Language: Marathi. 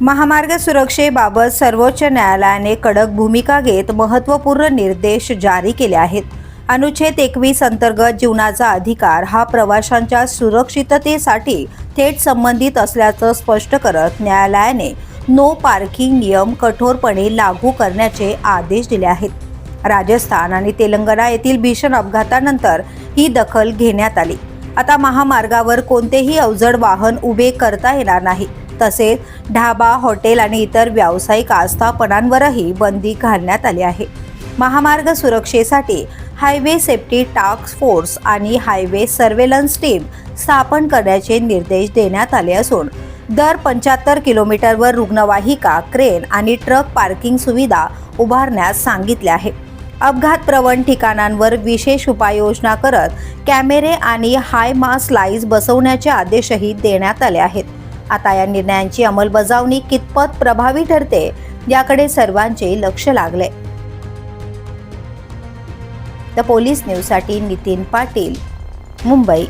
महामार्ग सुरक्षेबाबत सर्वोच्च न्यायालयाने कडक भूमिका घेत महत्त्वपूर्ण निर्देश जारी केले आहेत। अनुच्छेद 21 अंतर्गत जीवनाचा अधिकार हा प्रवाशांच्या सुरक्षिततेसाठी थेट संबंधित असल्याचं स्पष्ट करत न्यायालयाने नो पार्किंग नियम कठोरपणे लागू करण्याचे आदेश दिले आहेत। राजस्थान आणि तेलंगणा येथील भीषण अपघातानंतर ही दखल घेण्यात आली। आता महामार्गावर कोणतेही अवजड वाहन उभे करता येणार नाही। तसेच ढाबा, हॉटेल आणि इतर व्यावसायिक आस्थापनांवरही बंदी घालण्यात आली आहे। महामार्ग सुरक्षेसाठी हायवे सेफ्टी टास्क फोर्स आणि हायवे सर्व्हेलन्स टीम स्थापन करण्याचे निर्देश देण्यात आले असून दर 75 किलोमीटरवर रुग्णवाहिका, क्रेन आणि ट्रक पार्किंग सुविधा उभारण्यास सांगितले आहे। अपघात प्रवण ठिकाणांवर विशेष उपाययोजना करत कॅमेरे आणि हाय मास लाईट्स बसवण्याचे आदेशही देण्यात आले आहेत। आता या निर्णयांची अंमलबजावणी कितपत प्रभावी ठरते याकडे सर्वांचे लक्ष लागले। द पोलीस न्यूजसाठी नितीन पाटील, मुंबई।